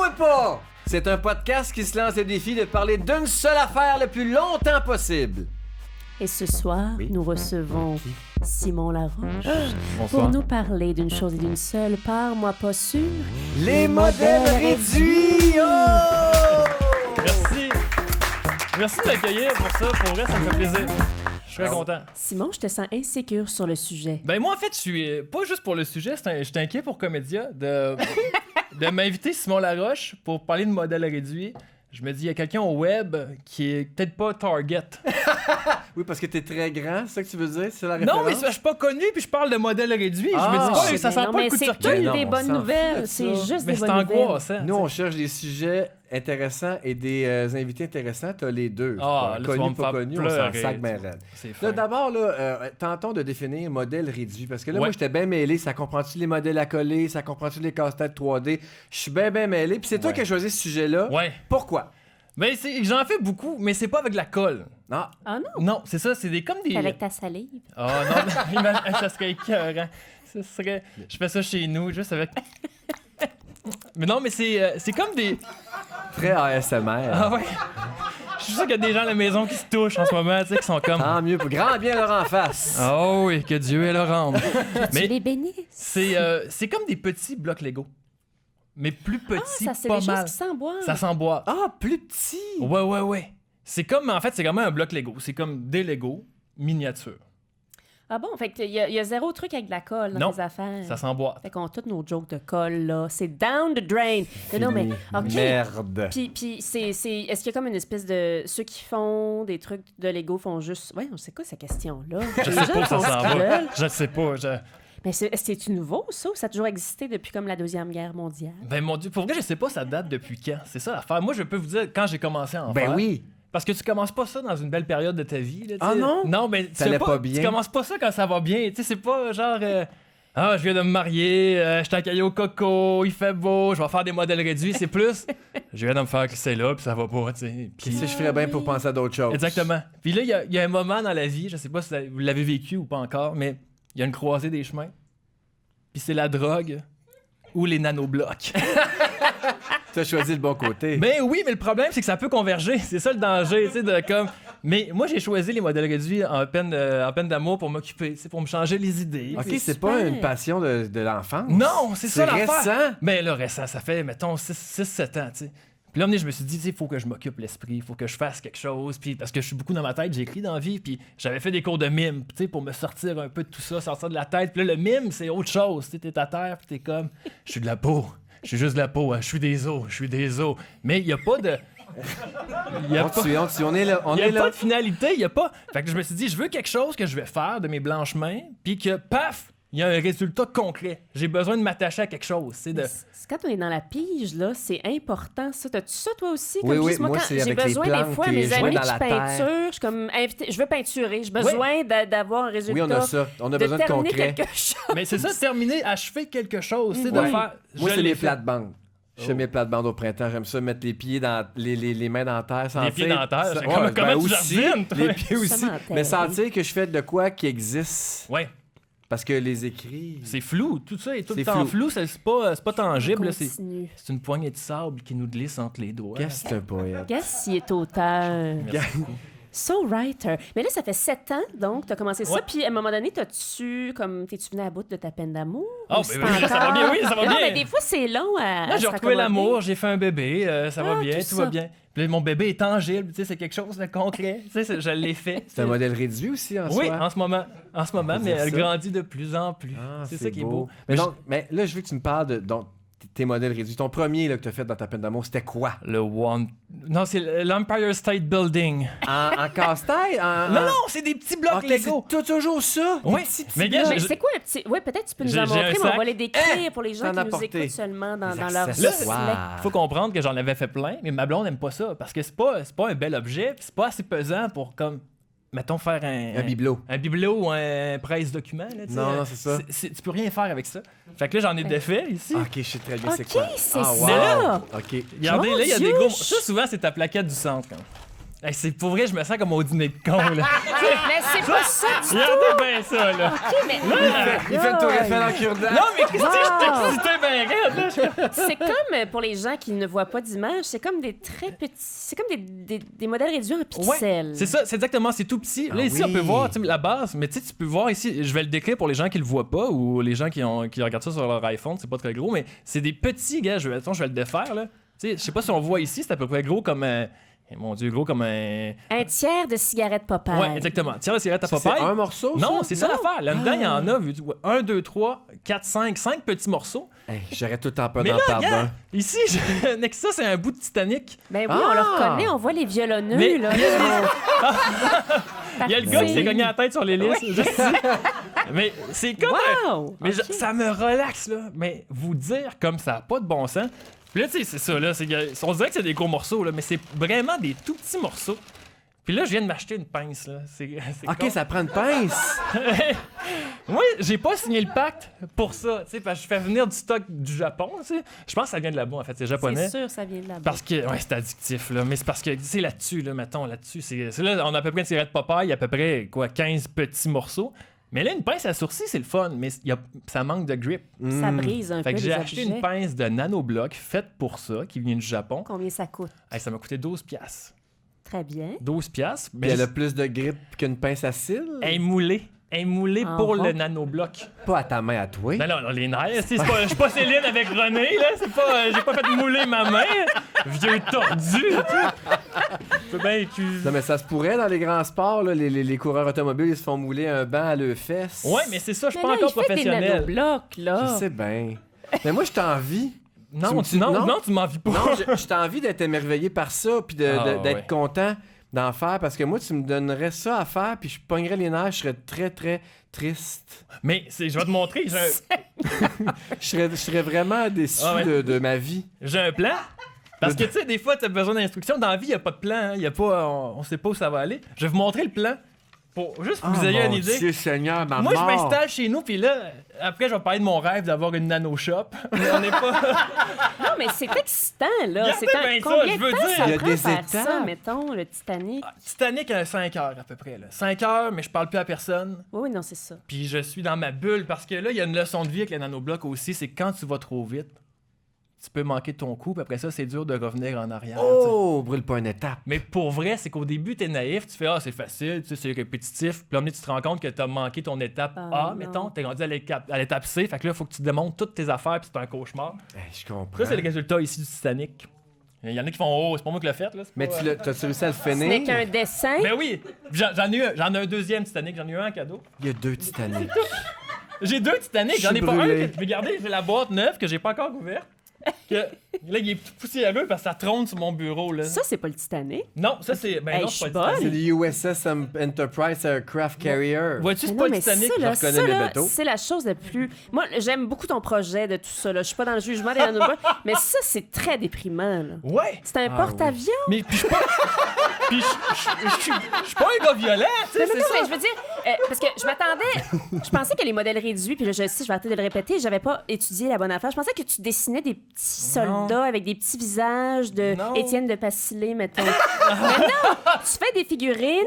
Gênez-moi pas! C'est un podcast qui se lance le défi de parler d'une seule affaire le plus longtemps possible. Et ce soir, Oui. nous recevons Simon Laroche Bonsoir. pour nous parler d'une chose et d'une seule part, moi pas sûr. Les modèles réduits! Oh! Merci. Merci de m'accueillir pour ça. Pour vrai, ça me fait plaisir. Je suis très content. Simon, je te sens insécure sur le sujet. Ben moi, en fait, je suis pas juste pour le sujet, je suis inquiet pour Comédia de m'inviter Simon Laroche pour parler de modèles réduits. Je me dis, il y a quelqu'un au web qui est peut-être pas target. Oui, parce que t'es très grand, c'est ça que tu veux dire? C'est la référence? Non, mais je suis pas connu puis je parle de modèles réduits. Je Ah, me dis, mais ça sent non, pas mais le coup de c'est circuit. toutes Non, des on bonnes s'en nouvelles. fout de C'est ça. juste Mais des c'est bonnes nouvelles. angoissant. Nous, on cherche des sujets intéressants et des invités intéressants. T'as les deux. Ah, là, tu vas Connu, me pas faire connu, on s'en pleurer. sac bien raide. C'est fin. Là, d'abord, tentons de définir modèle réduit. Parce que là, Ouais. moi, j'étais bien mêlé. Ça comprend-tu les modèles à coller? Ça comprend-tu les casse-têtes 3D? Je suis bien mêlé. Puis c'est toi Ouais. qui as choisi ce sujet-là. Ouais. Pourquoi? Ben, j'en fais beaucoup, mais c'est pas avec la colle. Ah, Ah non, Non, c'est ça, c'est comme des... avec ta salive. Ah non, ça serait écœurant. Ça serait... Je fais ça chez nous, juste avec... Mais non, mais c'est comme des... très ASMR. Ah ouais. Je suis sûr qu'il y a des gens à la maison qui se touchent en ce moment, tu sais, qui sont comme... Tant mieux. Grand bien leur en face. Oh oui, que Dieu ait le rende. Tu les Mais bénisses. c'est comme des petits blocs Lego. Mais plus Ah, petits, ça, c'est pas des mal. choses qui s'emboîtent. Ça s'emboîte. Ah, plus petit. Ouais. C'est comme, en fait, c'est comme un bloc Lego. C'est comme des Lego miniatures. Ah bon, fait qu'il y a zéro truc avec de la colle dans Non, les affaires. Ça s'emboîte. Fait qu'on a toutes nos jokes de colle, là. C'est down the drain. Non, mais... OK. Merde. Puis est-ce qu'il y a comme une espèce de... Ceux qui font des trucs de Lego font juste... Ouais, c'est quoi cette question-là? Je sais pas où ça s'en va. veulent. Je sais pas. Mais c'est-tu nouveau, ça? Ou ça a toujours existé depuis comme la Deuxième Guerre mondiale? Ben mon Dieu, pour vrai, je sais pas ça date depuis quand. C'est ça l'affaire. Moi, je peux vous dire quand j'ai commencé à en Ben faire. oui. Parce que tu commences pas ça dans une belle période de ta vie. Là, tu Ah sais. non? Non, mais Ça allait pas bien. Tu commences pas ça quand ça va bien. Tu sais, c'est pas genre... Ah, je viens de me marier, je suis accueilli au coco, il fait beau, je vais faire des modèles réduits. C'est plus... je viens de me faire glisser là, puis ça va pas, tu sais. Puis... Qu'est-ce que je ferais bien pour penser à d'autres choses? Exactement. Puis là, il y a un moment dans la vie, je sais pas si vous l'avez vécu ou pas encore, mais il y a une croisée des chemins. Puis c'est la drogue ou les nanoblocs. Tu as choisi le bon côté. Ben oui, mais le problème, c'est que ça peut converger. C'est ça le danger, tu sais, de comme... Mais moi, j'ai choisi les modèles réduits en peine d'amour pour m'occuper, c'est pour me changer les idées. OK, Puis- c'est pas une passion de l'enfance. Non, c'est ça l'affaire. récent. Ben là, récent, ça fait, mettons, 6-7 ans, tu sais. Puis là, je me suis dit, tu sais, il faut que je m'occupe l'esprit, il faut que je fasse quelque chose. Puis parce que je suis beaucoup dans ma tête, j'écris dans la vie. Puis j'avais fait des cours de mime, tu sais, pour me sortir un peu de tout ça, sortir de la tête. Puis là, le mime, c'est autre chose. Tu sais, t'es à terre, puis t'es comme, je suis de la peau. Je suis juste de la peau, hein. Je suis des os. Mais il n'y a pas de... Il y a On est là. On il n'y est a pas là. de finalité, il n'y a pas... Fait que je me suis dit, je veux quelque chose que je vais faire de mes blanches mains, puis que, paf, il y a un résultat concret. J'ai besoin de m'attacher à quelque chose. C'est de... Quand on est dans la pige, là, c'est important, ça. T'as-tu ça, toi aussi? Oui, Comme oui, juste moi, quand c'est j'ai avec les besoin, plantes des fois, et mes jouer amis dans qui la terre. peinturent, je suis comme invité, je veux peinturer. J'ai besoin d'avoir un résultat. Oui, on a ça. On a besoin de terminer concret. quelque chose. Mais c'est ça, terminer, achever quelque chose, c'est de Ouais. faire... Moi, je c'est l'ai les fait. plates-bandes. Je fais mes plates-bandes au printemps. J'aime ça mettre les pieds dans... les mains dans la terre. Les pieds dans la terre, Ça- c'est comment tu aussi, jardines, toi? les pieds aussi. Ça m'entête. Mais sentir que je fais de quoi qui existe. Ouais, Parce que les écrits... c'est flou. Tout ça est tout le C'est temps flou. flou. C'est pas tangible. là, Continue. c'est une poignée de sable qui nous glisse entre les doigts. Qu'est-ce que c'est un poète? Qu'est-ce qu'il est auteur? Merci beaucoup. So writer. Mais là, ça fait 7 ans, donc, t'as commencé ça. Ouais. Puis, à un moment donné, t'es-tu venu à bout de ta peine d'amour? Oh, Ou ben c'est oui, ça va encore? bien, oui, ça va Mais bien. Non, mais des fois, c'est long à Là, j'ai se retrouvé raccommoder. l'amour, j'ai fait un bébé, ça va Ah, bien, tout tout va ça. bien. Puis là, mon bébé est tangible, tu sais, c'est quelque chose de concret. Tu sais, je l'ai fait. C'est un modèle réduit aussi, en Oui, soi. en ce moment, On peut mais dire elle ça. grandit de plus en plus. Ah, c'est ça qui est beau. Mais, donc, mais là, je veux que tu me parles de tes modèles réduits. Ton premier là, que tu as fait dans ta peine d'amour, c'était quoi? Le One... Non, c'est l'Empire State Building. En casse-tête? Non, non, c'est des petits blocs Ok, Lego. c'est toujours ça? Des Oui, petits mais blocs. gars, Mais c'est quoi un petit... Oui, peut-être tu peux nous J'ai en un montrer, mais on sac. va les décrire pour les gens T'en qui as nous porté. écoutent seulement dans Des leur accessoires. select. Faut comprendre que j'en avais fait plein, mais ma blonde n'aime pas ça parce que c'est pas un bel objet, puis c'est pas assez pesant pour comme mettons faire Un bibelot. un bibelot ou un presse-document là, tu sais. Non, non, c'est ça. Tu peux rien faire avec ça. Fait que là j'en ai défait ici. Ah, ok, je sais très bien c'est OK, quoi. c'est Ah, ça. wow. Ok. Regardez Mon là, il y a Dieu, des gros. je- Ça souvent c'est ta plaquette du centre. Quand même. Hey, c'est pour vrai, je me sens comme au dîner de con, là. Mais c'est pas ça du tout! Regardez bien ça, là. OK, mais... Il fait le tour Eiffel en cure-dent. Non, mais Christy, je Wow. t'excitais bien raide, là. C'est comme, pour les gens qui ne voient pas d'image, c'est comme des très petits... C'est comme des modèles réduits en pixels. Ouais, c'est ça, c'est exactement, c'est tout petit. Là, ici, oui. on peut voir tu sais, la base, mais tu sais, tu peux voir ici, je vais le décrire pour les gens qui le voient pas ou les gens qui regardent ça sur leur iPhone, c'est pas très gros, mais c'est des petits, gars, je vais le défaire, là. Tu sais, je sais pas si on voit ici, c'est à peu près gros comme un... Mon Dieu, gros comme un... Un tiers de cigarette Popeye. Ouais, exactement. Tiens, la cigarette à C'est Popeye. un morceau, ça? Non, c'est ça l'affaire. Là-dedans, il y en a, 1, 2, 3, 4, 5 petits morceaux. Hey, j'aurais tout le temps pas Mais d'en là, perdre regarde, un. ici, Nexa, c'est un bout de Titanic. Ben oui, on le Ah! reconnaît, on voit les violonneux, Mais- là. Il y a le gars qui s'est gagné la tête sur l'hélice. Je sais. Mais c'est comme... Wow! Mais OK. ça me relaxe, là. Mais vous dire comme ça n'a pas de bon sens. Puis là, tu sais, c'est ça, là. On dirait que c'est des gros morceaux, là, mais c'est vraiment des tout petits morceaux. Puis là, je viens de m'acheter une pince, là. C'est OK, con. ça prend une pince. Moi, j'ai pas signé le pacte pour ça, tu sais, parce que je fais venir du stock du Japon, tu sais. Je pense que ça vient de là-bas, en fait, c'est japonais. C'est sûr, ça vient de là-bas. Parce que, ouais, c'est addictif, là. Mais c'est parce que, tu sais, là-dessus, là, mettons, là-dessus, c'est là, on a à peu près une cigarette Popeye, il y a à peu près, quoi, 15 petits morceaux. Mais là, une pince à sourcil, c'est le fun, mais ça manque de grip. Ça brise un Fait peu que j'ai les acheté objets. une pince de nanobloc faite pour ça, qui vient du Japon. Combien ça coûte? Hey, ça m'a coûté 12 piastres. Très bien. 12 piastres. Mais elle a plus de grip qu'une pince à cils. Elle est moulée. Elle est moulée Ah pour bon? le nanobloc. Pas à ta main à toi. Non, non, les nerfs. Je suis pas Céline avec René, là. C'est pas, j'ai pas fait mouler ma main. Vieux tordu, tu sais. C'est bien Non, mais ça se pourrait dans les grands sports, là, les coureurs automobiles, ils se font mouler un banc à leurs fesses. Ouais, mais c'est ça, je suis Mais pas là, encore il fait des professionnel. nanoblocs, là. Je sais bien. Mais moi, je t'envie. Non, Tu- non, non? non, tu m'envies pas. Non, je t'envie d'être émerveillé par ça, puis d'être ouais. content d'en faire, parce que moi, tu me donnerais ça à faire, puis je pognerais les nerfs, je serais très, très triste. Mais je vais te montrer. Je serais vraiment déçu Ah ouais. de ma vie. J'ai un plan. Parce que, tu sais, des fois, tu as besoin d'instructions. Dans la vie, il n'y a pas de plan. Hein. Y a pas, on sait pas où ça va aller. Je vais vous montrer le plan. Juste pour que vous ayez mon une idée. Dieu Seigneur, ma Moi, je mort. m'installe chez nous, puis là, après, je vais parler de mon rêve d'avoir une nano shop. Mais on n'est pas. Non, mais c'est excitant, là. Regardez C'est bien ça, combien je de veux temps dire. ça Il y a prend des faire ça, étapes. mettons, le Titanic? Titanic a 5 heures à peu près. Là. 5 heures, mais je parle plus à personne. Oui, non, c'est ça. Puis je suis dans ma bulle parce que là, il y a une leçon de vie avec les nanoblocs aussi. C'est quand tu vas trop vite, tu peux manquer ton coup. Puis après ça, c'est dur de revenir en arrière. tu sais. Oh, brûle pas une étape. Mais pour vrai, c'est qu'au début, t'es naïf, tu fais c'est facile, tu sais, c'est répétitif. Puis là, tu te rends compte que t'as manqué ton étape Ah, A, non. mettons, t'es rendu à l'étape C. Fait que là, il faut que tu démontes toutes tes affaires, puis c'est un cauchemar. Je comprends. Ça, c'est le résultat ici du Titanic. Il y en a qui font c'est pas moi qui l'ai fait, là. c'est Mais pas, t'as-tu réussi à le Ce n'est finir? qu'un dessin. Ben oui, j'en ai un deuxième Titanic, j'en ai eu un en cadeau. Il y a 2 Titanic. J'ai 2 Titanic, Je j'en ai suis pas un brûlé. que regardez, j'ai la boîte neuve que j'ai pas encore ouverte. Là, il est tout poussiéreux parce que ça trône sur mon bureau, là. Ça, c'est pas le Titanic. Non, ça c'est. Ben Hey, non, je c'est suis pas le C'est Titanic. le USS Enterprise Aircraft Carrier. Vois-tu, c'est Mais pas non, le mais Titanic. ça, là, je reconnais ça, mes là, bateaux. c'est la chose la plus... Moi, j'aime beaucoup ton projet de tout ça, là. Je suis pas dans le jugement des nanoblocs, mais ça, c'est très déprimant, là. Ouais. C'est un Ah, porte-avions. Mais puis je suis pas. Puis je suis pas un gars violent, tu sais, Mais c'est non, ça. mais je veux dire, parce que je m'attendais, je pensais que les modèles réduits, puis là, je sais, je vais arrêter de le répéter, j'avais pas étudié la bonne affaire. Je pensais que tu dessinais des petits soldats avec des petits visages de Non. Étienne de Passilé, mettons. Mais non, tu fais des figurines,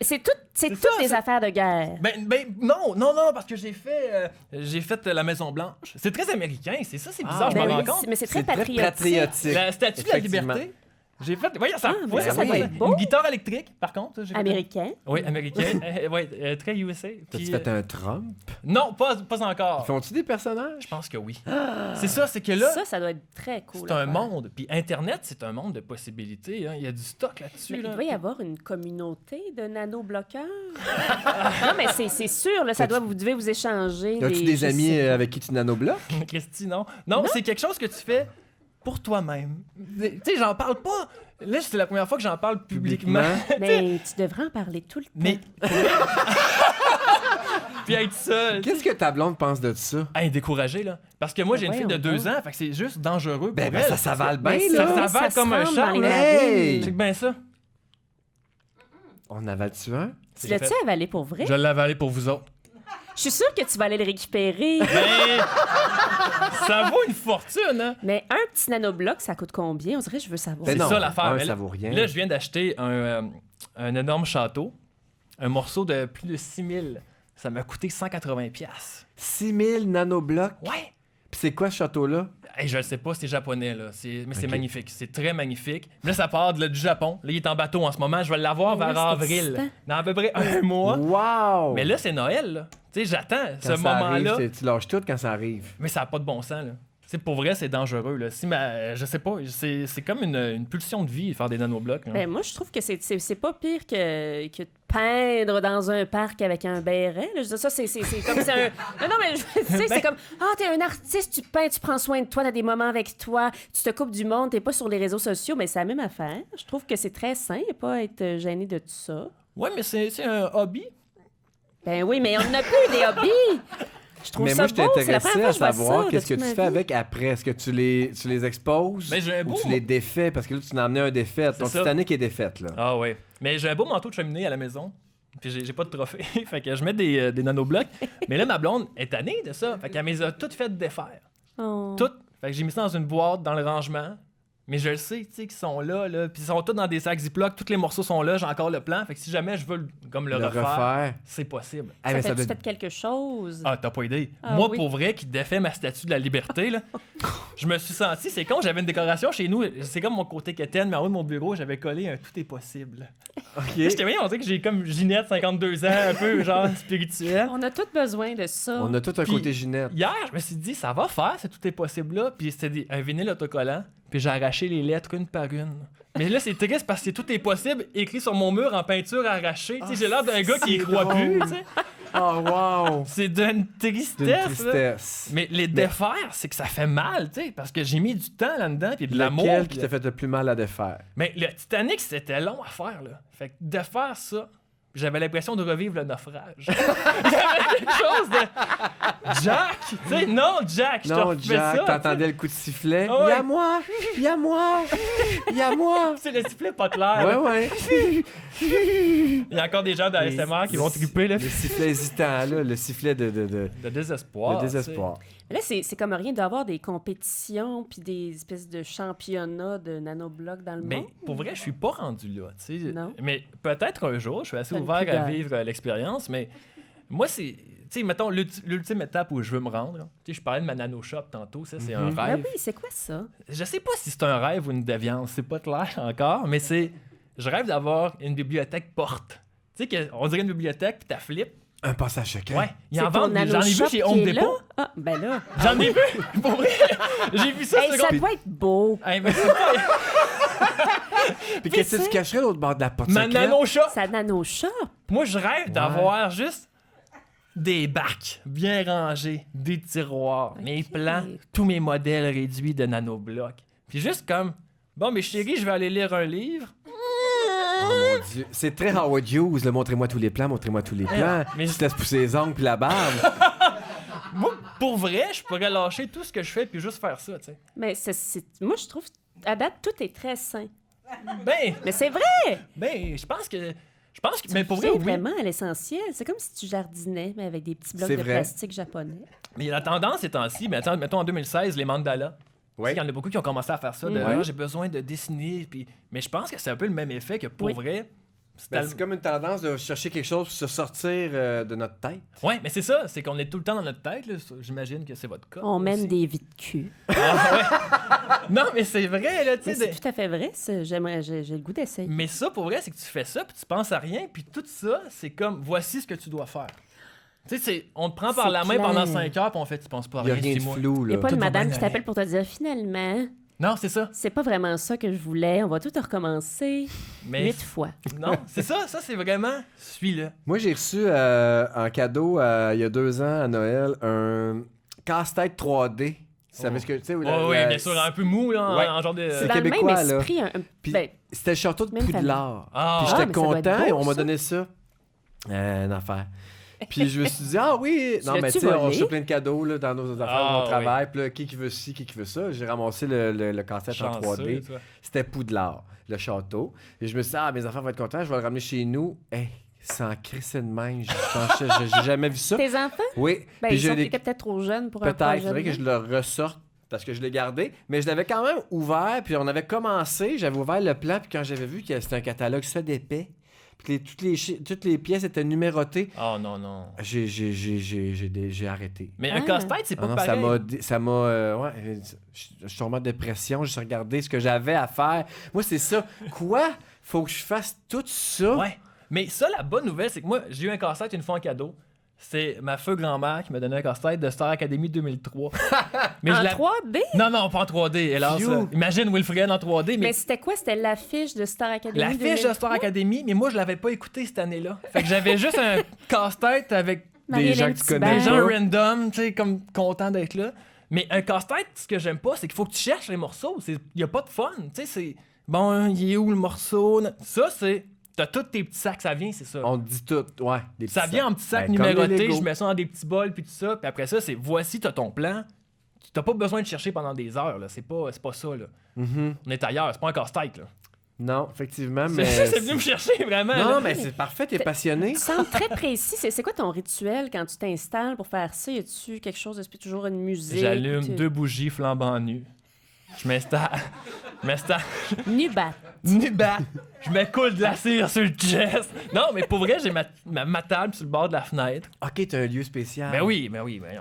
c'est toutes ça, des c'est- affaires de guerre. Ben non, parce que j'ai fait la Maison Blanche. C'est très américain, c'est ça, c'est bizarre, je Ben me oui, rends compte. mais c'est très C'est très patriotique. patriotique. La statue de la Effectivement. liberté. J'ai fait. Voyons, ça. Ah, ouais, ça, ça doit être beau. Une guitare électrique, par contre. j'ai fait- Américain. Oui, américain. Ouais, très USA. T'as-tu Puis, fait un Trump? Non, pas encore. Font-tu des personnages? Je pense que oui. C'est ça, c'est que là, Ça doit être très cool. c'est à un faire. monde. Puis Internet, c'est un monde de possibilités. Hein. Il y a du stock Mais là-dessus. il Là. doit y avoir une communauté de nanobloqueurs. Non, mais c'est sûr, là, vous devez vous échanger. As-tu je des sais amis pas. avec qui tu nanobloques? Christy, non. Non, c'est quelque chose que tu fais pour toi-même. Tu sais, j'en parle pas. Là, c'est la première fois que j'en parle publiquement. Mais tu devrais en parler tout le temps. Mais. Puis être seul. Qu'est-ce que ta blonde pense de ça? Hey, découragé, là. Parce que moi, j'ai une fille de Voyons 2 ans, fait que c'est juste dangereux pour Ben, elle. ça s'avale bien, Mais là. ça avale se comme un ressemble chat, dans les là. narines. Hey! Check bien ça. On avale-tu un? Tu l'as-tu avalé pour vrai? Je l'ai avalé pour vous autres. Je suis sûre que tu vas aller le récupérer. Mais ça vaut une fortune, hein? Mais un petit nanobloc, ça coûte combien? On dirait que je veux savoir. Ben C'est non, ça l'affaire. un, Mais ça vaut rien. Là, je viens d'acheter un énorme château, un morceau de plus de 6000. Ça m'a coûté 180$. 6000 nanoblocs. Ouais! Puis c'est quoi ce château-là? Hey, je le sais pas, c'est japonais, là. Mais c'est Ok. magnifique. C'est très magnifique. Là, ça part du Japon. Là, il est en bateau en ce moment. Je vais l'avoir Mais vers là, c'est avril. excitant. Dans à peu près un mois. Wow! Mais là, c'est Noël, là. Tu sais, j'attends Quand ce ça arrive, moment-là. tu lâches tout quand ça arrive. Mais ça n'a pas de bon sens, là. Tu sais, pour vrai, c'est dangereux, là. Je sais pas, c'est comme une pulsion de vie, faire des nanoblocs. Là. Ben, moi, je trouve que c'est pas pire que de peindre dans un parc avec un béret. Là. Je veux dire, ça, c'est comme... c'est un... Non, mais tu sais, c'est comme... Ah, t'es un artiste, tu peins, tu prends soin de toi, t'as des moments avec toi, tu te coupes du monde, t'es pas sur les réseaux sociaux, mais c'est la même affaire. Je trouve que c'est très sain, pas être gêné de tout ça. Ouais, mais c'est un hobby. Ben oui, mais on n'a plus des hobbies! Je trouve Mais ça moi, je beau, c'est la t'intéressais première à fois que je vois savoir ça qu'est-ce que de tu toute fais ma vie. avec après. Est-ce que tu les exposes Mais j'ai un ou beau- tu les défais? Parce que là, tu en as amené un défait. Ton ça. Titanic est défaite, là. Ah ouais. Mais j'ai un beau manteau de cheminée à la maison. Puis j'ai pas de trophée. Fait que je mets des nanoblocs. Mais là, ma blonde est tannée de ça. Fait qu'elle me les a toutes faites défaire. Oh. Toutes. Fait que j'ai mis ça dans une boîte, dans le rangement. Mais je le sais, tu sais, qu'ils sont là. Puis ils sont tous dans des sacs Ziploc. Tous les morceaux sont là. J'ai encore le plan. Fait que si jamais je veux le refaire, c'est possible. Ah, mais Ça ça fait-tu doit- fait quelque chose? Ah, t'as pas idée. Ah, Moi, oui. pour vrai, qui défait ma statue de la liberté, là, je me suis senti... C'est con, j'avais une décoration chez nous. C'est comme mon côté quétaine, mais en haut de mon bureau, j'avais collé un « Tout est possible OK. ». J'étais bien, on dirait que j'ai comme Ginette, 52 ans, un peu genre spirituel. On a tous besoin de ça. On a tout un Puis- côté Ginette. Hier, je me suis dit, ça va faire, ce « Tout est possible » là. Puis c'était un vinyle autocollant. Puis j'ai arraché les lettres une par une. Mais là, c'est triste parce que Tout est possible écrit sur mon mur en peinture arrachée. Tu sais, j'ai l'air d'un gars qui y croit plus, tu sais. Oh, wow! C'est d'une C'est une tristesse, là. tristesse. Mais les défaire, c'est que ça fait mal, tu sais, parce que j'ai mis du temps là-dedans, puis de l'amour. Lequel puis qui t'a fait le plus mal à défaire? Mais le Titanic, c'était long à faire, là. Fait que de faire ça, j'avais l'impression de revivre le naufrage. Il y avait quelque chose de... Jack! Tu sais, non, Jack, je te Non, refais Jack, ça. t'entendais le coup de sifflet. Ah ouais. Y'a moi! Y'a moi! Y'a moi! C'est le sifflet pas clair. Ouais, là. ouais. Il y a encore des gens dans l'ASMR qui vont triper, là. Le sifflet hésitant, là. Le sifflet de De désespoir. de désespoir. Mais là, c'est comme rien d'avoir des compétitions puis des espèces de championnats de nanoblocs dans le Mais monde. pour vrai, je suis pas rendu là, tu sais. Non. Mais peut-être un jour, je suis assez T'as une ouvert à pudeur. vivre l'expérience, mais moi, c'est... Tu sais, mettons, l'ultime étape où je veux me rendre, là. Tu sais, je parlais de ma nano-shop tantôt, ça, c'est un Mhm. Ah rêve. oui, c'est quoi ça? Je sais pas si c'est un rêve ou une déviance, c'est pas clair encore, mais c'est... Je rêve d'avoir une bibliothèque porte. Tu sais, on dirait une bibliothèque, puis t'as flip. Un passage secret. Ouais, il C'est en ton vend, j'en ai vu nano-shop chez qui Home est là? Depot. Ah, ben là. J'en ai vu, pour vrai. J'ai vu ça Hey, sur ça Home- doit être beau. Hey, mais c'est pas... Puis qu'est-ce que tu cacherais l'autre bord de la porte Ma secrète? nano-shop. Ça nano-shop. Moi, je rêve d'avoir juste des bacs bien rangés, des tiroirs, mes plans, tous mes modèles réduits de nanoblocs. Puis juste comme, bon, mais chérie, je vais aller lire un livre. Oh mon Dieu. C'est très Howard Hughes, là. Montrez-moi tous les plans, montrez-moi tous les plans. mais- Tu te laisses pousser les ongles puis la barbe. Moi, pour vrai, je pourrais lâcher tout ce que je fais puis juste faire ça, tu sais. Mais moi, je trouve, à date, tout est très sain. Ben, Mais c'est vrai! je pense que... Mais pour vrai, C'est oui. vraiment à l'essentiel. C'est comme si tu jardinais, mais avec des petits blocs C'est de vrai. plastique japonais. Mais la tendance ces temps-ci, mais attends, mettons en 2016, les mandalas. Ouais. Il y en a beaucoup qui ont commencé à faire ça. De, Ouais. Ah, j'ai besoin de dessiner. Puis... Mais je pense que c'est un peu le même effet que pour Oui. vrai. C'est Ben, c'est comme une tendance de chercher quelque chose pour se sortir de notre tête. Ouais, mais c'est ça. C'est qu'on est tout le temps dans notre tête. Là. J'imagine que c'est votre cas. On mène aussi. des vies de cul. Ah, ouais. Non, mais c'est vrai, là, tu Mais sais. c'est tout à fait vrai. Ça. J'ai le goût d'essayer. Mais ça, pour vrai, c'est que tu fais ça, puis tu penses à rien, puis tout ça, c'est comme, voici ce que tu dois faire. Tu sais, on te prend par C'est la main clair. pendant 5 heures, puis on fait, tu penses pas à Il n'y a rien, rien de suis-moi. flou, Il n'y là. a pas Tout une va madame bien qui t'appelle aller. pour te dire finalement, Non, c'est ça. c'est pas vraiment ça que je voulais. On va tout recommencer Mais 8 fois. non, c'est ça. Ça, c'est vraiment, suis-le. Moi, j'ai reçu en cadeau il y a 2 ans à Noël un casse-tête 3D. Tu savais ce que tu sais? Oui, bien sûr, un peu mou, là, Ouais. en genre de... C'est dans le même québécois, là. esprit. Puis Ben, c'était le château de même Poudlard. Ah, Puis Ah, j'étais mais ça doit être content beau, et on m'a ça. donné ça. Une affaire. Puis je me suis dit, ah oui! Tu Non, mais l'as-tu tu sais, on volé? reçoit plein de cadeaux là, dans nos affaires, Ah, on travaille. Puis là, qui veut ci, qui veut ça? J'ai ramassé le casse-tête en chanceux, 3D. toi. C'était Poudlard, le château. Et je me suis dit, ah, mes enfants vont être contents, je vais le ramener chez nous. Hey, sans crisser de même. J'ai jamais vu ça. Tes enfants? Oui. Ben, Puis ils je sont l'ai- étaient peut-être trop jeunes pour un Peut-être, il projet faudrait de que je le ressorte parce que je l'ai gardé. Mais je l'avais quand même ouvert, puis on avait commencé, j'avais ouvert le plan, puis quand j'avais vu que c'était un catalogue ça d'épais, puis que toutes les pièces étaient numérotées, Oh non, non. j'ai arrêté. Mais un Ah. casse-tête, c'est pas Ah non, pareil. ça m'a ouais, je suis tombé en dépression, j'ai regardé ce que j'avais à faire. Moi, c'est ça. Quoi? Faut que je fasse tout ça? Ouais. Mais ça, la bonne nouvelle, c'est que moi, j'ai eu un casse-tête une fois en cadeau. C'est ma feu grand-mère qui m'a donné un casse-tête de Star Academy 2003. Mais En je la- 3D? Non, pas en 3D, hélas. Phew. Là. Imagine Wilfred en 3D, Mais mais c'était quoi? C'était l'affiche de Star Academy la fiche de 2003? Star Academy, mais moi, je l'avais pas écouté cette année-là. Fait que j'avais juste un casse-tête avec Des gens que tu connais des Marie-Hélène gens pas. random, tu sais, comme contents d'être là. Mais un casse-tête, ce que j'aime pas, c'est qu'il faut que tu cherches les morceaux. Il y a pas de fun. Tu sais, c'est bon, il est où le morceau? Ça, c'est. T'as tous tes petits sacs, ça vient, c'est ça. On dit tout, ouais. Des Ça petits vient sacs. en petits sacs Ben, comme les numérotés, Lego. je mets ça dans des petits bols, puis tout ça. Puis après ça, c'est voici, t'as ton plan. T'as pas besoin de chercher pendant des heures, là. C'est pas ça, là. Mhm. On est ailleurs, c'est pas un casse-tête, là. Non, effectivement, mais... C'est venu me chercher, vraiment. Non, là. mais c'est parfait, t'es passionné. Tu sembles très précis. C'est quoi ton rituel quand tu t'installes pour faire ça? Y a-tu quelque chose de toujours une musique? J'allume tu- 2 bougies flambant nues. Je m'installe. Nubat. Nubat. Je me coule de la cire sur le chest. Non, mais pour vrai, j'ai ma table sur le bord de la fenêtre. OK, t'as un lieu spécial. Ben oui,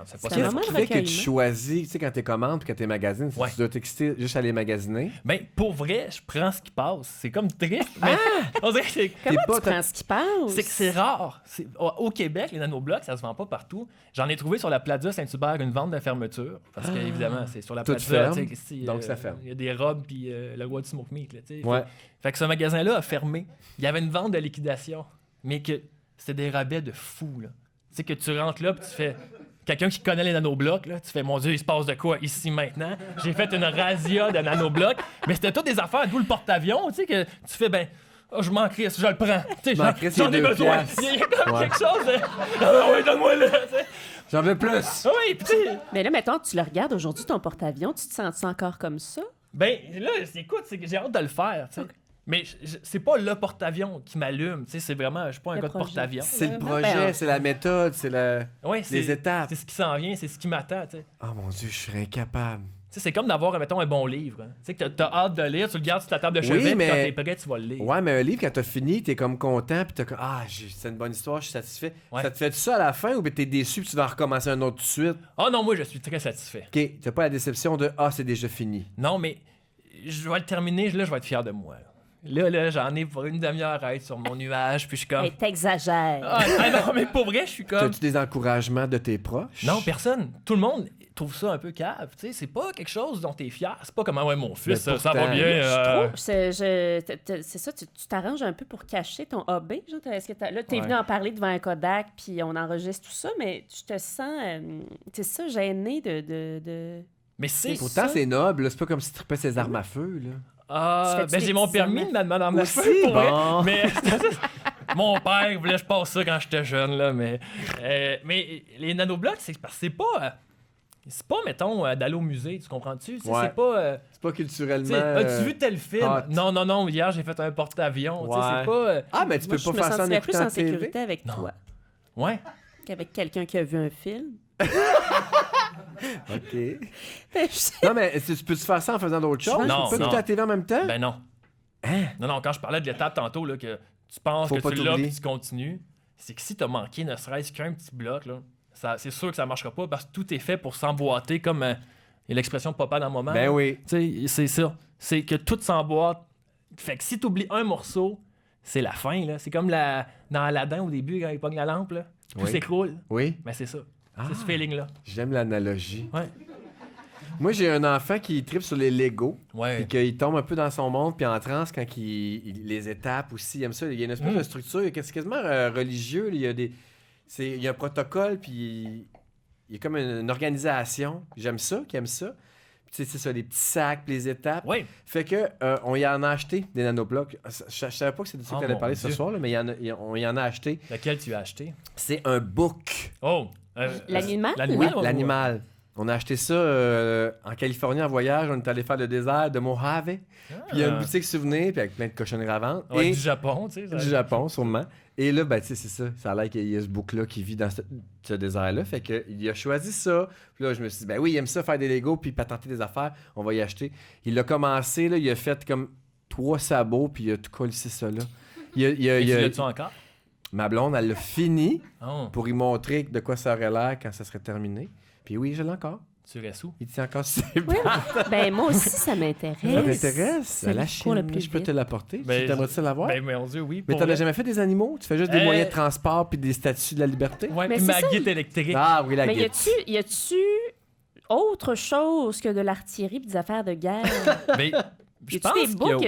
c'est pas C'est un ça. moment Qu'est-ce de qui fait que tu recueillement. choisis, tu sais, quand t'es commandes puis quand t'es magasines, Ouais. tu dois t'exciter juste à aller magasiner. Ben, pour vrai, je prends ce qui passe. C'est comme triste, mais on dirait que c'est... Comment pas- tu prends ce qui passe? C'est que c'est rare. Au Québec, les nanoblocs, ça se vend pas partout. J'en ai trouvé sur la Plaza Saint-Hubert une vente de fermeture. Parce que, évidemment, c'est sur la Tout Plaza. ferme, tu sais, ici, donc ça ferme. Il y a des robes puis le roi du smoke meat. Là, tu sais. Ouais. Fait que ce magasin-là a fermé. Il y avait une vente de liquidation. Mais que c'était des rabais de fou. Là. Tu sais, que tu rentres là puis tu fais. Quelqu'un qui connaît les nanoblocs, là, tu fais, mon Dieu, il se passe de quoi ici maintenant? J'ai fait une razzia de nanoblocs. Mais c'était toutes des affaires, d'où le porte-avions, tu sais, que tu fais, ben. Oh, je m'en crisse, je le prends. Tu sais, M'en crisse, j'en il y ai a 2 besoin. piastres. Il y a comme Ouais. quelque chose de. Ah oui, donne-moi là. tu sais. J'en veux plus. Ah oui, puis tu sais, Mais là, mettons, tu le regardes aujourd'hui, ton porte-avions, tu te sens encore comme ça? ben là, écoute, c'est que j'ai hâte de le faire, tu sais. Mais c'est pas le porte-avions qui m'allume, tu sais, c'est vraiment, je suis pas un Le gars de projet. porte-avions. C'est le Ben, projet, c'est la méthode, c'est la... Ouais, les étapes. C'est ce qui s'en vient, c'est ce qui m'attend, tu sais. Oh mon Dieu, je serais incapable. Tu sais, c'est comme d'avoir, mettons, un bon livre. hein. Tu sais, que t'as hâte de lire, tu le gardes sur ta table de Oui, chevet, puis mais- quand t'es prêt, tu vas le lire. Ouais, mais un livre, quand t'as fini, t'es comme content, puis t'as comme, ah, c'est une bonne histoire, je suis satisfait. Ouais. Ça te fait ça à la fin ou ben t'es déçu puis tu vas en recommencer un autre tout de suite? Ah non, moi, je suis très satisfait. OK, t'as pas la déception de, ah, c'est déjà fini. Non, mais je vais le terminer, là, je vais être fier de moi. Là, j'en ai pour une demi-heure à être sur mon nuage, puis je suis comme... Hey, t'exagères. Ah non, mais pour vrai, je suis comme... T'as-tu des encouragements de tes proches? Non, personne. Tout le monde trouve ça un peu cave. Tu sais, c'est pas quelque chose dont t'es fier. C'est pas comme, ah ouais, mon fils, Mais ça pourtant, va bien. C'est ça, tu t'arranges un peu pour cacher ton hobby. Genre, est-ce que là, t'es Ouais. venu en parler devant un Kodak, puis on enregistre tout ça, mais je te sens, c'est ça, gêné de... Mais c'est... Pourtant, ça. c'est noble, là. C'est pas comme si tu tripais ses armes à feu, là. Ah, Tu fais-tu ben des j'ai mon petits permis hommes? de madame Aussi, pour vrai. bon. Mais mon père voulait que je passe ça quand j'étais jeune, là. Mais les nanoblocs, c'est parce que c'est pas, mettons, d'aller au musée, tu comprends-tu? Tu sais, Ouais. c'est pas... C'est pas tu culturellement... sais, as-tu vu tel film? hot. Non, hier j'ai fait un porte-avions. Tu sais, Ouais. c'est pas... Ah, mais tu Moi, peux je pas me faire ça en sentirais plus écoutant en la TV? sécurité avec Non. toi Ouais. qu'avec quelqu'un qui a vu un film. OK. Ben, je- Non, mais tu peux-tu faire ça en faisant d'autres choses? Non, Tu peux non. écouter la TV en même temps? Ben non. Hein? Non, quand je parlais de l'étape tantôt, là, que tu penses Faut que pas tu l'as t'oublier. puis tu continues, c'est que si t'as manqué ne serait-ce qu'un petit bloc, là, c'est sûr que ça marchera pas parce que tout est fait pour s'emboîter comme il y a l'expression de papa dans le moment. Ben oui. Tu sais, c'est ça. C'est que tout s'emboîte. Fait que si t'oublies un morceau, c'est la fin, là. C'est comme dans Aladdin au début, quand il pogne la lampe, là. Tout Oui. s'écroule. Oui. Mais c'est ça. Ah. C'est ce feeling-là. J'aime l'analogie. Ouais. Moi, j'ai un enfant qui tripe sur les Lego. Ouais. Puis qu'il tombe un peu dans son monde, puis en transe quand les étapes aussi, il aime ça. Il y a une espèce de structure, c'est quasiment religieux. Là. Il y a un protocole, puis il y a comme une organisation. J'aime ça, qui aime ça. Puis tu sais, c'est ça, les petits sacs, puis les étapes. Ouais. Fait que on y en a acheté des nanoblocs. Je savais pas que c'était de ça Oh, que t'allais mon parler ce Dieu. soir, là, mais on y en a acheté. Lequel tu as acheté? C'est un book. Oh! L'animal? Oui, L'animal? l'animal. On a acheté ça en Californie en voyage. On est allé faire le désert de Mojave. Puis il y a une boutique souvenir, puis avec plein de cochonneries à vendre. Ouais, et du Japon, tu sais. du Japon, sûrement. Et là, ben, tu sais, c'est ça. Ça a l'air qu'il y a ce bouc-là qui vit dans ce désert-là. Fait qu'il a choisi ça. Puis là, je me suis dit, ben oui, il aime ça, faire des Legos, puis patenter des affaires. On va y acheter. Il a commencé, là, il a fait comme 3 sabots, puis il a tout collé ça là. Et tu l'as-tu encore? Ma blonde, elle l'a fini Oh, pour y montrer de quoi ça aurait l'air quand ça serait terminé. Puis oui, je l'ai encore. tu restes où? Il tient encore sur ses Oui, ben moi aussi, ça m'intéresse. Ça m'intéresse. C'est À la le Chine, cours le plus je peux vite. te l'apporter. Ben, Tu t'aimerais ça l'avoir? Ben, mon Dieu, oui. Mais pour t'en as vrai. jamais fait des animaux? Tu fais juste des moyens de transport puis des statues de la liberté? Ouais, Mais puis c'est ma ça, guide électrique. Ah oui, la Mais guide. y a-tu autre chose que de l'artillerie et des affaires de guerre? Mais je Y pense a-tu des boucs? qu'il Y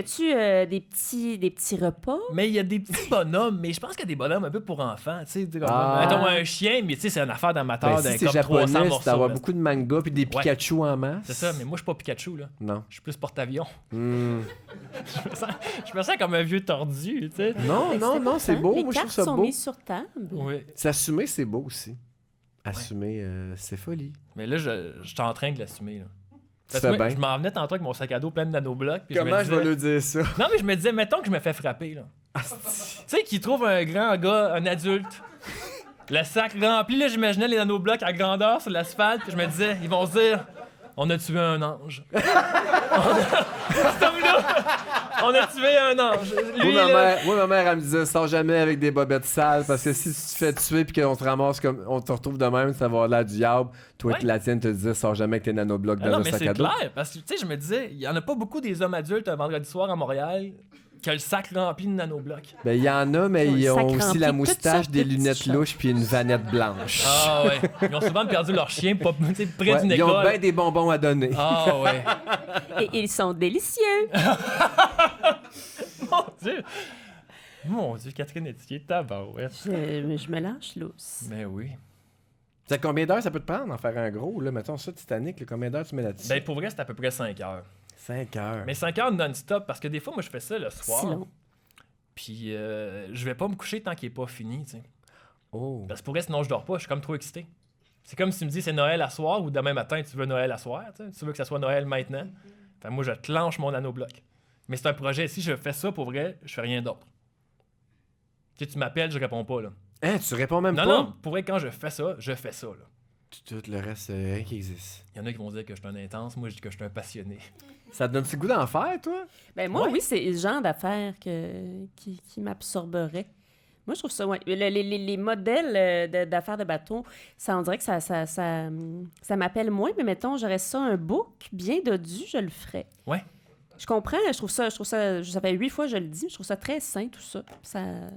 a-tu des petits repas? Mais il y a des petits bonhommes, mais je pense qu'il y a des bonhommes un peu pour enfants, tu sais, comme Ah. mettons un chien, mais tu sais c'est une affaire d'amateur Ben, d'un si c'est comme 300 japonais, morceaux. c'est d'avoir là. beaucoup de mangas puis des Ouais. Pikachu en masse. C'est ça, mais moi je suis pas Pikachu là. Non. Je suis plus porte-avions. Hmm. Je me sens comme un vieux tordu, tu sais. Non, Mais non, non, c'est beau. Les Moi, je trouve cartes ça sont beau. mises sur table. Oui. S'assumer, c'est beau aussi. Assumer, c'est folie. Mais là je suis en train de l'assumer là. Tu Parce fais que moi, bien. je m'en venais tantôt avec mon sac à dos plein de nanoblocs. puis Comment me je vais disais- lui dire ça? Non, mais je me disais, mettons que je me fais frapper, là. Tu sais, qu'il trouve un grand gars, un adulte, le sac rempli, là, j'imaginais les nanoblocs à grandeur sur l'asphalte, puis je me disais, ils vont se dire, on a tué un ange. On a tué un ange. Lui, là, Ma mère, elle me disait, sors jamais avec des bobettes sales parce que si tu te fais tuer puis qu'on te ramasse comme on te retrouve de même, ça va avoir l'air du diable. Toi, Ouais. la tienne te disait, sors jamais avec tes nanoblocs Ah dans non, un mais sac c'est à dos. clair, parce que, tu sais, je me disais, il y en a pas beaucoup des hommes adultes un vendredi soir à Montréal qui a le sac rempli de nanoblocs. Ben, il y en a, mais Ils ils ont le ont sac aussi rempli la de toutes moustache, sortes des de lunettes petites louches puis une vanette blanche. Ah ouais. Ils ont souvent perdu leur chien pas, tu sais, près Ouais, d'une ils ont école. bien des bonbons à donner. Ah ouais. Et ils sont délicieux. Mon Dieu! Mon Dieu, Catherine Etiquet, tabarouette. Je me lâche lousse. Ben oui. C'est combien d'heures ça peut te prendre en faire un gros? Là, mettons ça, Titanic, là, combien d'heures tu mets là-dessus? Ben pour vrai, c'est à peu près 5 heures. 5 heures. Mais 5 heures non-stop, parce que des fois, moi, je fais ça le soir. Si long. Puis je vais pas me coucher tant qu'il est pas fini, tu sais. Oh. Parce que pour vrai, sinon, je dors pas, je suis comme trop excité. C'est comme si tu me dis c'est Noël à soir ou demain matin, tu veux Noël à soir, tu sais. Tu veux que ça soit Noël maintenant. Fait que moi, je clenche mon nanobloc. Mais c'est un projet, si je fais ça pour vrai, je fais rien d'autre. Tu sais, tu m'appelles, je réponds pas, là. Hein, tu réponds même Non, pas? non, pour vrai, quand je fais ça, là. Tout le reste, rien qui existe. Il y en a qui vont dire que je suis un intense, moi je dis que je suis un passionné. Ça te donne-tu le goût d'en faire, toi? Ben moi, Ouais. oui, c'est le genre d'affaires qui m'absorberait. Moi, je trouve ça, ouais. Les modèles d'affaires de bateau, ça, on dirait que ça m'appelle moins, mais mettons, j'aurais ça, un book bien dodu, je le ferais. Ouais. Je comprends, je trouve ça, ça fait 8 fois que je le dis, mais je trouve ça très sain, tout ça.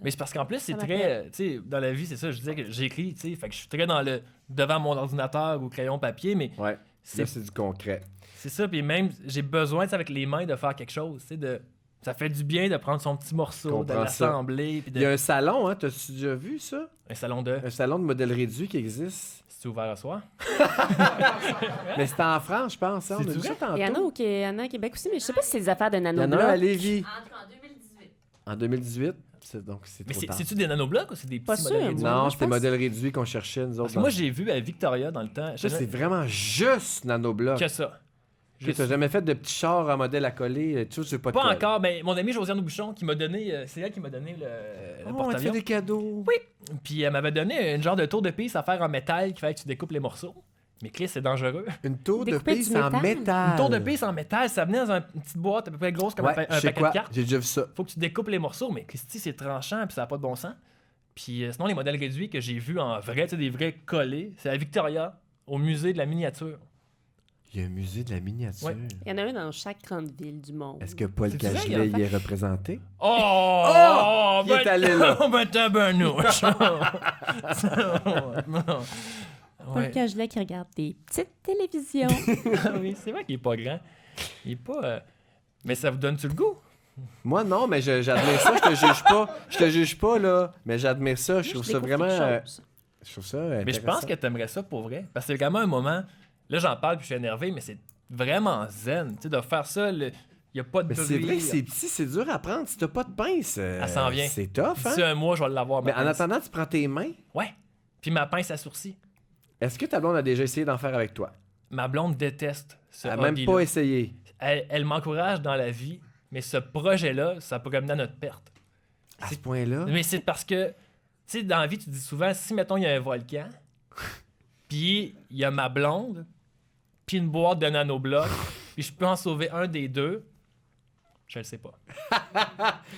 Mais c'est parce qu'en plus, c'est Ça très. Tu sais, dans la vie, c'est ça, je disais que j'écris, tu sais, fait que je suis très dans le. devant mon ordinateur ou crayon papier, mais Ouais. C'est- C'est du concret. c'est ça, puis même, j'ai besoin, tu sais, avec les mains, de faire quelque chose, tu sais, de. Ça fait du bien de prendre son petit morceau, de Comprends ça. l'assembler, puis Il y a de. un salon, hein? T'as-tu déjà vu ça? Un salon de. Un salon de modèle réduit qui existe. C'est ouvert à soir. Mais c'était en France, je pense. Hein? On a C'est vu vrai? ça tantôt. Il y en a il y en a à Québec aussi, mais je sais pas si c'est des affaires de Il y en a un à nanoblocs. Lévis. En 2018. En 2018. Donc, c'est Mais trop tard. c'est-tu des nanoblocs ou c'est des Pas petits sûr, modèles réduits? moi, Non, je c'était pense- modèle réduit qu'on cherchait, nous autres. Parce que moi, j'ai vu à Victoria dans le temps. Ça, c'est vraiment juste nanobloc. que ça. Tu n'as jamais fait de petits chars en modèle à coller, tu sais, pas de Pas colle. encore, mais mon amie Josiane Bouchon qui m'a donné, c'est elle qui m'a donné le Oh, on te fait porte-avions. des cadeaux. Oui. Puis elle m'avait donné une genre de tour de piste à faire en métal qui fait que tu découpes les morceaux. Mais Chris, c'est dangereux. Une tour de Découper du piste en métal. métal. Une tour de piste en métal, ça venait dans une petite boîte à peu près grosse comme Ouais, un je sais paquet quoi, de cartes. j'ai déjà vu ça. Faut que tu découpes les morceaux, mais Christy, c'est tranchant puis ça n'a pas de bon sens. Puis sinon, les modèles réduits que j'ai vus en vrai, tu sais, des vrais collés, c'est à Victoria, au musée de la miniature. Il y a un musée de la miniature. Ouais. Il y en a un dans chaque grande ville du monde. Est-ce que Paul C'est vrai, Cagelet il y a y est représenté? Oh! il est allé là. Ben tabarnouche! Paul Ouais. Cagelet qui regarde des petites télévisions. Oui, c'est vrai qu'il est pas grand. Il est pas... Mais ça vous donne-tu le goût? Moi, non, mais j'admire ça. Je te juge pas. Je te juge pas, là. Mais j'admire ça. Je trouve ça découvre vraiment... quelque chose. je trouve ça Mais je pense intéressant. que t'aimerais ça pour vrai. Parce que c'est vraiment un moment... Là, j'en parle puis je suis énervé, mais c'est vraiment zen. Tu sais, de faire ça, il n'y a pas de Mais bruit. c'est vrai que c'est petit, c'est dur à prendre. Si t'as pas de pince, Elle s'en vient. c'est tough, hein? D'ici un mois, je vais l'avoir. Mais ma en pince. attendant, tu prends tes mains. Ouais. Puis ma pince à sourcils. Est-ce que ta blonde a déjà essayé d'en faire avec toi? ma blonde déteste ce Elle a même hobby-là. pas essayé. Elle m'encourage dans la vie, mais ce projet-là, ça pourrait mener à notre perte. À ce point-là. Mais c'est parce que, tu sais, dans la vie, tu dis souvent, si, mettons, il y a un volcan, puis il y a ma blonde, puis une boîte de nanoblocs, puis je peux en sauver un des deux, je le sais pas.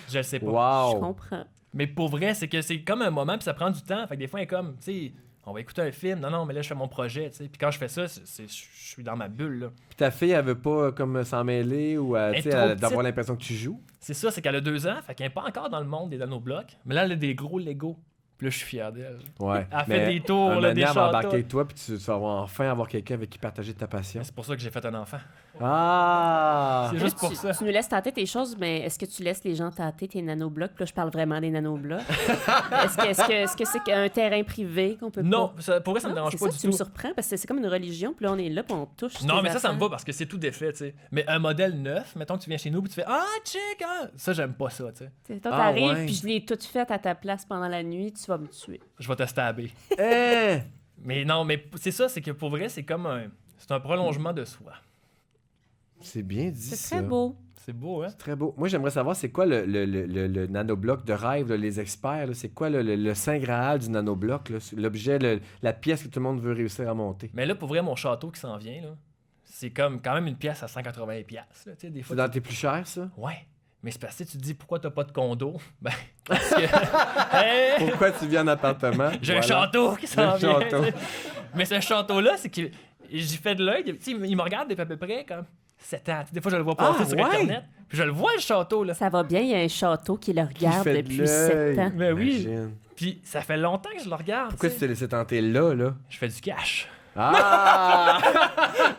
Je le sais pas. Je Wow. comprends. Mais pour vrai, c'est que c'est comme un moment, puis ça prend du temps. Fait que des fois, il est comme, tu sais, on va écouter un film. Non, mais là, je fais mon projet, tu sais. Puis quand je fais ça, je suis dans ma bulle, là. Puis ta fille, elle veut pas comme s'en mêler ou Elle est tu sais, trop d'avoir petite. l'impression que tu joues. C'est ça, c'est qu'elle a 2 ans, fait qu'elle n'est pas encore dans le monde des nanoblocs. Mais là, elle a des gros Lego. Puis là, je suis fier d'elle. Ouais. Elle fait des tours, un là, des moment, elle va châteaux. embarquer avec toi, puis tu vas enfin avoir quelqu'un avec qui partager ta passion. C'est pour ça que j'ai fait un enfant. Ah! C'est Là, juste pour ça. Tu nous laisses tâter tes choses, mais est-ce que tu laisses les gens tâter tes nanoblocs? Puis là, je parle vraiment des nanoblocs. Est-ce que c'est un terrain privé qu'on peut Non, pas... ça, pour vrai, ça me Non, dérange c'est pas ça, du tu me tout. surprends parce que c'est comme une religion, puis là, on est là, puis on touche. Non, tes mais ça me affaires. va parce que c'est tout défait, tu sais. Mais un modèle neuf, mettons que tu viens chez nous, puis tu fais ah, check, ah! Ça, j'aime pas ça, tu sais. Tu sais, toi, Ah, t'arrives, ouais. puis je l'ai toute faite à ta place pendant la nuit, tu vas me tuer. Je vais te stabber. Hein? Mais non, mais c'est ça, c'est que pour vrai, c'est comme un. C'est un prolongement de soi. C'est bien dit, C'est ça. très beau. C'est beau, hein? Très beau. Moi, j'aimerais savoir, c'est quoi le nanobloc de rêve, là, les experts? Là? C'est quoi le saint graal du nanobloc? Là? L'objet, la pièce que tout le monde veut réussir à monter? Mais là, pour vrai, mon château qui s'en vient, là, c'est comme quand même une pièce à 180$. Là, tu sais, des C'est fois. dans tes plus chers, ça? Ouais. Mais c'est parce que tu te dis pourquoi t'as pas de condo? Ben, parce que. Hey! Pourquoi tu vis en appartement? J'ai un Voilà. château qui s'en Un vient. château. tu sais. Mais ce château-là, c'est que j'y fais de l'œil. Tu sais, il me regarde depuis à peu près comme 7 ans. Tu sais, des fois, je le vois passer Ah, sur ouais? Internet. Puis je le vois, le château, là. Ça va bien, il y a un château qui le Qui regarde fait de depuis l'œil. 7 ans. Ben oui. Imagine. Puis ça fait longtemps que je le regarde. Pourquoi tu tu sais. t'es laissé tenter là, là? Je fais du cash. Ah!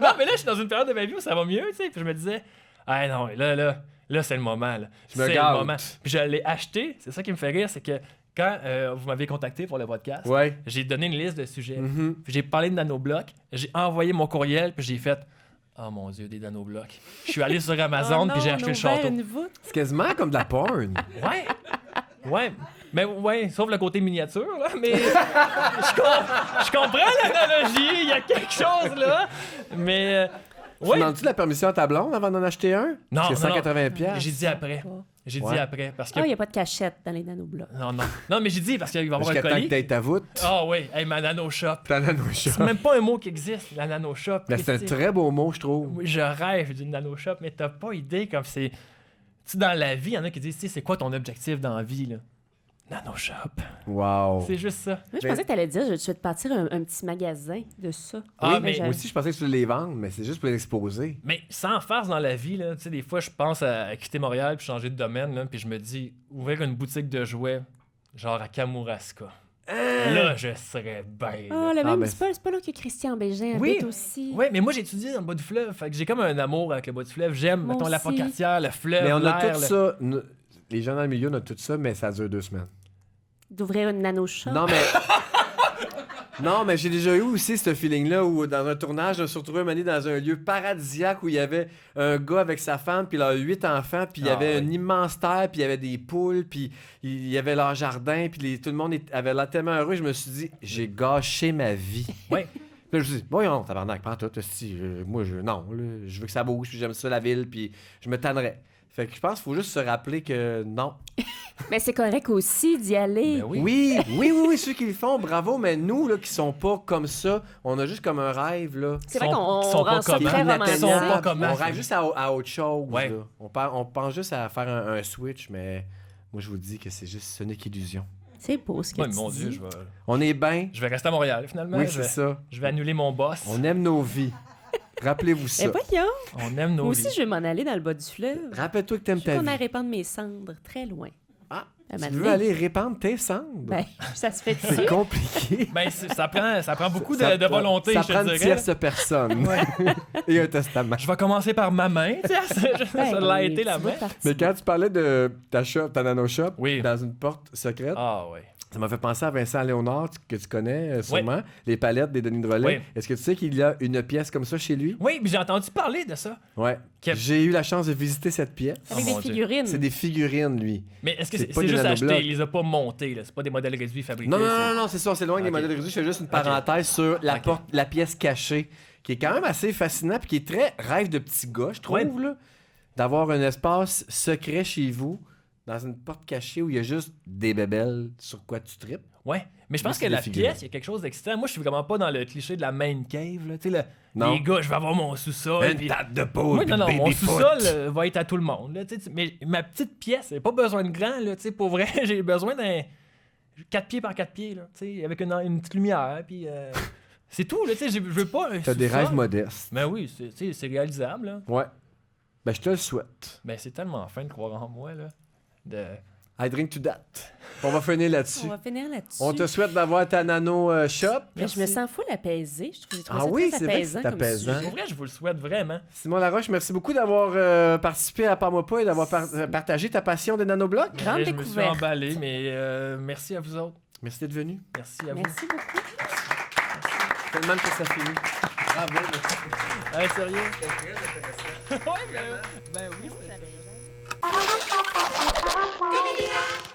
Non, mais là, je suis dans une période de ma vie où ça va mieux, tu sais. Puis je me disais, ah non, là, c'est le moment, là. Je me C'est le gâte. moment. Puis je l'ai acheté. C'est ça qui me fait rire, c'est que quand vous m'avez contacté pour le podcast, Ouais. j'ai donné une liste de sujets. Mhm. Puis j'ai parlé de nanoblocs, j'ai envoyé mon courriel, puis j'ai fait oh mon Dieu, des nanoblocs. Je suis allé sur Amazon, puis j'ai acheté le château. Une voûte. C'est quasiment comme de la porn. Ouais. Ouais. Mais ouais, sauf le côté miniature, là. Mais je comprends l'analogie, il y a quelque chose, là. Mais Tu ouais. demandes-tu la permission à ta blonde avant d'en acheter un? Non, C'est non, 180 piastres. J'ai dit après. J'ai Ouais. dit après. Parce que. Ah, il n'y a pas de cachette dans les nanoblocs. Non, non. Non, mais j'ai dit parce qu'il va y avoir un Jusqu'à temps que colis. t'aies ta voûte. Ah oui, hey, ma nanoshop. Ta nanoshop. C'est même pas un mot qui existe, la nanoshop. Mais c'est un Christy. très beau mot, je trouve. Oui, je rêve d'une nanoshop, mais t'as pas idée comme c'est. Tu sais, dans la vie, il y en a qui disent, tu sais, c'est quoi ton objectif dans la vie, là? Nanoshop. Wow. C'est juste ça. Moi, je Mais- pensais que tu allais dire, je vais te partir un petit magasin de ça. Ah, Oui, mais- moi aussi, je pensais que tu les vendre, mais c'est juste pour les exposer. Mais sans farce dans la vie, là, tu sais, des fois, je pense à quitter Montréal puis changer de domaine, là, puis je me dis, ouvrir une boutique de jouets, genre à Kamouraska. Là, je serais bien. Ah, là. le même, mais c'est pas là que Christian Bégin Oui. habite aussi. Ouais, mais moi, j'ai étudié dans le bas du fleuve, fait que j'ai comme un amour avec le bas du fleuve. J'aime, Moi mettons, la aussi. Pocatière, le fleuve, Mais on a l'air, tout le- ça. Les gens dans le milieu, on a tout ça, mais ça dure 2 semaines. D'ouvrir une nanoshop. Non, mais. Non, mais j'ai déjà eu aussi ce feeling-là où, dans un tournage, je me suis retrouvé un moment donné dans un lieu paradisiaque où il y avait un gars avec sa femme, puis il a 8 enfants, puis il y Ah, avait oui. une immense terre, puis il y avait des poules, puis il y avait leur jardin, puis tout le monde avait l'air tellement heureux. Je me suis dit, j'ai gâché ma vie. Ouais. Puis là, je me suis dit, voyons, tabarnak, prends tout, hostie, moi, non, là, je veux que ça bouge, puis j'aime ça, la ville, puis je me tannerais. Fait que je pense qu'il faut juste se rappeler que non. Mais c'est correct aussi d'y aller. Ben oui. Oui, ceux qui le font, bravo, mais nous, là, qui sont pas comme ça, on a juste comme un rêve, là. C'est vrai Sont- qu'on sont pas rend ça communs. très Ils sont romantique. pas communs. On rêve juste à autre chose. Ouais. Là. On pense juste à faire un switch, mais moi, je vous dis que c'est juste, ce n'est qu'illusion. C'est beau ce que Ouais, tu mon dis. Dieu, On est bien. je vais rester à Montréal, finalement. Oui, je, c'est vais, ça. je vais annuler mon boss. On aime nos vies. Rappelez-vous ça. Eh voyons, On aime nos moi vies. aussi, je vais m'en aller dans le bas du fleuve. Rappelle-toi que t'aimes Je ta veux qu'on vie. aille répandre mes cendres très loin. Ah, À tu m'amener. veux aller répandre tes cendres? Ben, ça se fait C'est dessus. compliqué. Ben, ça prend beaucoup Ça de prend- volonté, Ça je prend te une dirais. tierce personne. Et un testament. Je vais commencer par ma main, tu sais, ça l'a été la main. Mais quand tu parlais de ta shop, ta nano-shop, Oui. dans une porte secrète, Ah ouais. ça m'a fait penser à Vincent Léonard, que tu connais sûrement, les palettes des Denis de Relais. Oui. Est-ce que tu sais qu'il y a une pièce comme ça chez lui? Oui, mais j'ai entendu parler de ça. Ouais. Quel- J'ai eu la chance de visiter cette pièce. Avec Oh, mon des Dieu. figurines. C'est des figurines, lui. Mais est-ce que C'est c'est pas des juste nanoblocs. acheté? Il les a pas montés, là. C'est pas des modèles réduits fabriqués. Non, c'est- c'est ça, c'est loin des Ok. modèles réduits. Je fais juste une Ok. parenthèse sur la Ok. porte, la pièce cachée qui est quand même assez fascinant puis qui est très rêve de petit gars, je trouve, Ouais. là. D'avoir un espace secret chez vous, dans une porte cachée où il y a juste des bébelles sur quoi tu tripes. Ouais, mais je pense Moi, que la c'est des figurines. pièce, il y a quelque chose d'excitant. Moi, je suis vraiment pas dans le cliché de la main cave. Là. Tu sais, Non. les gars, je vais avoir mon sous-sol. Une puis- table de poule, Oui, puis non, mon baby-foot. sous-sol va être à tout le monde. Là, tu sais, mais ma petite pièce, j'ai pas besoin de grand. Là, tu sais, pour vrai, j'ai besoin d'un 4 pieds par 4 pieds. Là, tu sais, avec une petite lumière. Puis, c'est tout. Là, tu sais, je veux pas un T'as des sous-sol. rêves modestes. Ben oui, c'est réalisable. Là. Ouais. Ben, je te le souhaite. Ben, c'est tellement fin de croire en moi. Là, I drink to that. On va finir là-dessus. On va finir là-dessus. On te souhaite d'avoir ta nano shop. Mais je me sens full apaisée. Je trouve Ah oui, ça c'est très vrai que c'est apaisant comme apaisant. sujet. Pour vrai, je vous le souhaite vraiment. Simon Laroche, merci beaucoup d'avoir participé à Parle-moi pas et d'avoir partagé ta passion des nanoblocs. Grande Je me suis découverte. emballé, mais merci à vous autres. Merci d'être venu. Merci à vous. Merci beaucoup. Tellement que ça finit. Bravo. Ah, sérieux? Ouais, ben oui. Ça